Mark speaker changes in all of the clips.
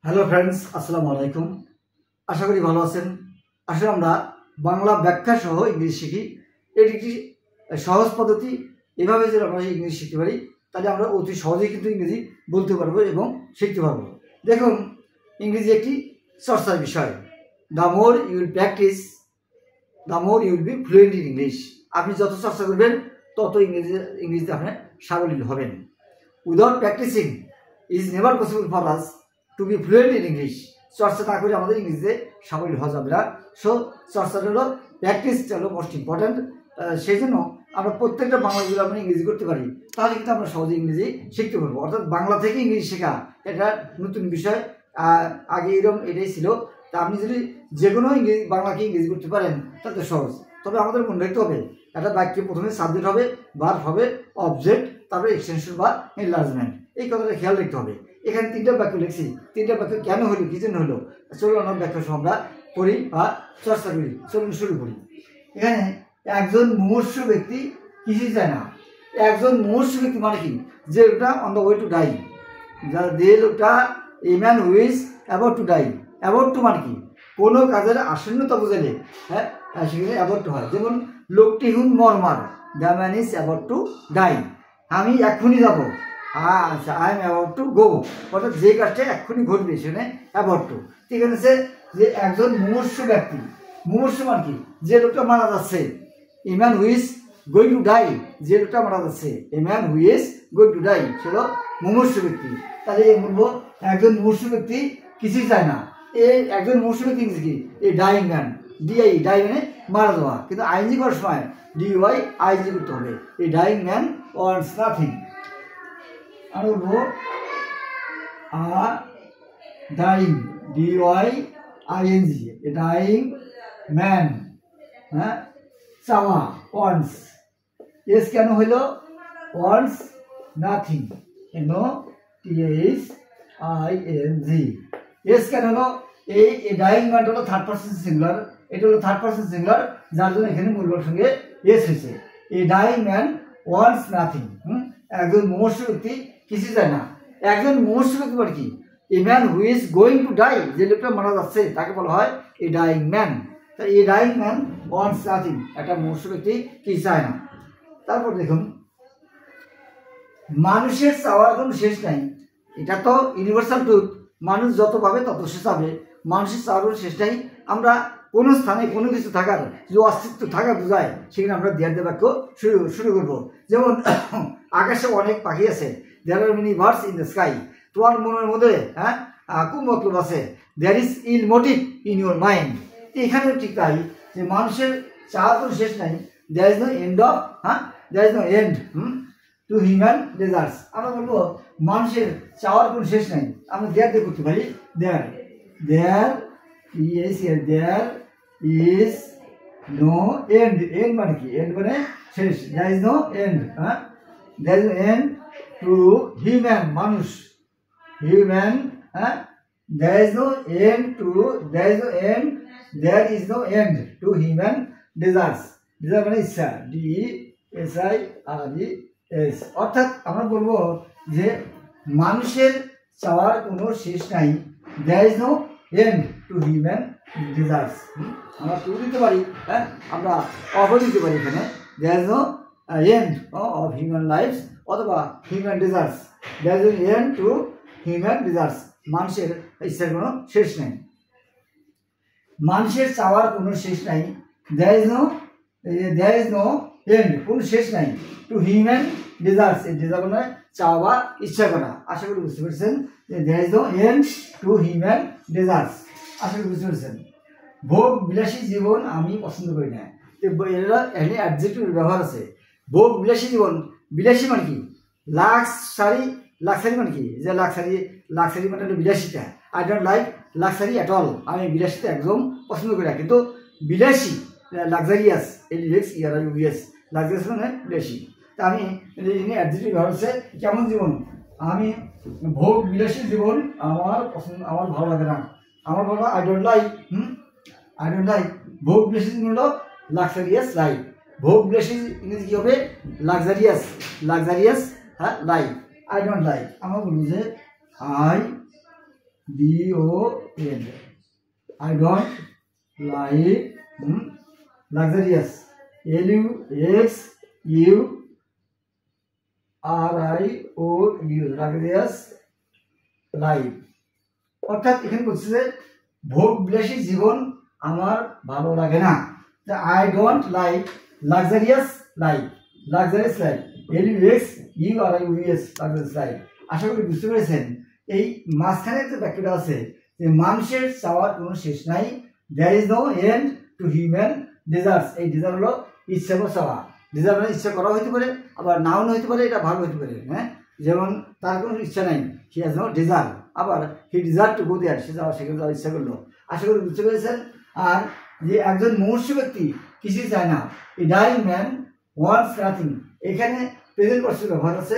Speaker 1: Hello friends, আসসালামু আলাইকুম। আশা করি ভালো আছেন। আসলে আমরা বাংলা ব্যাখ্যা সহ ইংরেজি শিখি। এটি একটি সহজ পদ্ধতি। এভাবে যদি আমরা ইংরেজি শিখতে পারি তাহলে আমরা অতি সহজেই কিন্তু ইংরেজি বলতে পারবো এবং শিখতে পারবো। দেখুন, ইংরেজি একটি চর্চার বিষয়। The more you will practice, the more you will be fluent in English. আপনি যত চর্চা করবেন তত ইংরেজিতে আপনি সাবলীল হবেন। Without practicing is never possible for us to be fluent in English. চর্চা না করে আমাদের ইংরেজিতে সাবলীল হওয়া যাবে না। সো চর্চাটা হলো, প্র্যাকটিসটা হলো মোস্ট ইম্পর্ট্যান্ট। সেই জন্য আমরা প্রত্যেকটা বাংলাগুলো আমরা ইংরেজি করতে পারি, তাহলে কিন্তু আমরা সহজে ইংরেজি শিখতে পারবো। অর্থাৎ বাংলা থেকে ইংরেজি শেখা এটা নতুন বিষয়। আগে এরকম এটাই ছিল। তা আপনি যদি যে কোনো বাংলাকে ইংরেজি করতে পারেন তাহলে তো সহজ। তবে আমাদের মনে রাখতে হবে, একটা বাক্যে প্রথমে সাবজেক্ট হবে, ভার্ব হবে, অবজেক্ট, তারপরে এক্সটেনশন বা এনলার্জমেন্ট। এই কথাটা খেয়াল রাখতে হবে। এখানে তিনটা বাক্য লিখছি, তিনটা বাক্য কেন হলো, কি জন্য হলো, চলুন আমরা ব্যাখ্যা সহ আমরা পড়ি বা চর্চা করি। চলুন শুরু করি। এখানে একজন মুমূর্ষু ব্যক্তি কিছুই চায় না। একজন মুমূর্ষু ব্যক্তি মানে কি? যে লোকটা on the way to die, যে লোকটা a man who is about to die. About to মানে কি? কোনো কাজের আসন্নতা বোঝালে সেখানে অ্যাবাউট টু হয়। যেমন লোকটি হুন মরমার, the man is about to die. আমি এক্ষুনি যাবো, আচ্ছা, I am about to go. অর্থাৎ যে কাজটা এক্ষুনি ঘটবে সেখানে অ্যাবাউট টু। ঠিক আছে, যে একজন মুমূর্ষু ব্যক্তি, মুমূর্ষু মানে কি? যে লোকটা মারা যাচ্ছে। A man who is going to die, যে লোকটা মারা যাচ্ছে। A man who is going to die সে হলো মুমূর্ষু ব্যক্তি। তাহলে বলবো একজন মুমূর্ষু ব্যক্তি কিছুই চায় না। একজন মুমূর্ষু ব্যক্তি কি? এ ডাইং ম্যান, ডিআই, ডাই মানে মারা যাওয়া, কিন্তু আইনজি করার সময় ডিওয়াই আইনজি করতে হবে। A dying man wants nothing. আর বলবো dying, D Y I N G, a dying man, চাওয়া, ওয়ান্টস। এস কেন হইল? Wants nothing, no T H I N G. S কেন হলো? এই ডাইং ম্যানটা হলো থার্ড পারসন সিঙ্গুলার, এটা হলো থার্ড পারসন সিঙ্গুলার, যার জন্য এখানে মূলবাদের সঙ্গে এস হয়েছে। এই ডাইং ম্যান ওয়ান্টস নাথিং। একজন মুমূর্ষু ব্যক্তি কিছু চায় না। একজন মুমূর্ষু ব্যক্তি মানে কি? A man who is going to die, যে লোকটা মারা যাচ্ছে তাকে বলা হয় এ ডাইং ম্যান। তা a dying man wants nothing, একটা মুমূর্ষু ব্যক্তি কি চায় না। তারপর দেখুন, মানুষের চাওয়ার কোনো শেষ নাই। এটা তো ইউনিভার্সাল ট্রুথ। মানুষ যত পাবে তত সে চাবে। মানুষের চাওয়ার কোনো শেষ নাই। আমরা কোনো স্থানে কোনো কিছু থাকার যে অস্তিত্ব থাকা বোঝায়, সেখানে আমরা দেয়ার দে বাক্য শুরু করবো। যেমন আকাশে অনেক পাখি আছে, there are many birds in the sky. তোমার মনের মধ্যে খুব মতলব আছে, there is ill motive in your mind. এখানে ঠিক তাই, যে মানুষের চাওয়ার কোনো শেষ নাই। There is no end of there is no end to human desires. আমরা বলবো মানুষের চাওয়ার কোনো শেষ নাই। আমরা দেয়ার দিয়ে করতে পারি, there there is no end. End মানে কি? এন্ড মানে শেষ। There is no end, there is no end to human, মানুষ, human, there is no end to, there is no end to human desires. Desire মানে ইচ্ছা, DESIRES। অর্থাৎ আমরা বলবো যে মানুষের চাওয়ার কোনো শেষ নাই। There is no end to human desires. আমরা টু দিতে পারি, আমরা অফও দিতে পারি। এখানে there is no end of human life, অথবা human desires, there is no end to human desires. মানুষের ইচ্ছার কোনো শেষ নাই। মানুষের চাওয়ার কোনো শেষ নাই। দেয়ার ইজ নো এন্ড, কোনো শেষ নাই, টু হিউম্যান ডিজায়ার্স। এই ডিজায়ার মানে চাওয়া বা ইচ্ছা করা। আশা করি বুঝতে পেরেছেন যে there is no end to human desires. আশা করি বুঝতে পেরেছেন। ভোগ বিলাসী জীবন আমি পছন্দ করি না। এরা এখানে অ্যাডজেক্টিভের ব্যবহার আছে। ভোগ বিলাসী জীবন, বিলাসী মানে কি? লাক্সারি মানে কি? যে লাক্সারি মানে হলো বিলাসিতা। I don't like luxury at all. আমি বিলাসিতা একদম পছন্দ করি না। কিন্তু বিলাসী, লাক্সারিয়াস, LUXERIOUS, লাক্সারিয়াস মানে বিলাসী। তা আমি অ্যাডজেক্টিভ ব্যবহার হচ্ছে কেমন জীবন? আমি ভোগ বিলাসী জীবন আমার পছন্দ, আমার ভালো লাগে না। আমার ভালো, আই ডোন্ট লাইক ভোগ বিলাসী জীবন হলো লাক্সারিয়াস লাইফ। ভোগ বিলাসী ইংরেজি কি হবে? Luxurious life. I don't like, আমরা বলবো যে I DON, I don't like luxurious, LUXURIOUS, luxurious life. অর্থাৎ এখানে বলছে যে ভোগ বিলাসী জীবন আমার ভালো লাগে না। I don't like luxurious life, luxurious life, LUXURIOUS, luxurious life. আশা করি বুঝতে পেরেছেন। এই মাঝখানে যে বাক্যটা আছে যে মানুষের চাওয়ার কোনো শেষ নাই, there is no end to human desires. এই ডিজায়ার হলো ইচ্ছা বা চাওয়া। ডিজায়ার মানে ইচ্ছা করা হইতে পারে, আবার নাও হইতে পারে, এটা ভালো হইতে পারে। হ্যাঁ, যেমন তার কোনো ইচ্ছা নাই, হি হ্যাজ নো ডিজায়ার, আবার হি ডিজায়ার টু গো দেয়ার, সে যাওয়া সেখানে যাওয়ার ইচ্ছা করলো। আশা করি বুঝতে পেরেছেন। আর যে একজন মুমূর্ষ ব্যক্তি কিছুই চায় না, এ ডাইং ম্যান ওয়ান্টস নাথিং, এখানে প্রেজেন্ট পার্সন ব্যবহার আছে,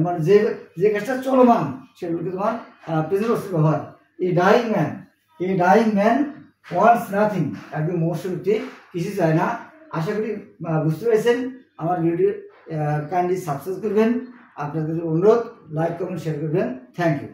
Speaker 1: মানে যে কাজটা চলমান সেগুলোকে তোমার প্রেজেন্ট পার্সন ব্যবহার। এ ডাইং ম্যান ওয়ান্টস নাথিং, একজন মুমূর্ষ ব্যক্তি কিছু চায় না। আশা করি বুঝতে পেরেছেন। আমার ভিডিও কাইন্ডলি সাবস্ক্রাইব করবেন, আপনাদের অনুরোধ লাইক কমেন্ট শেয়ার করবেন। Thank you.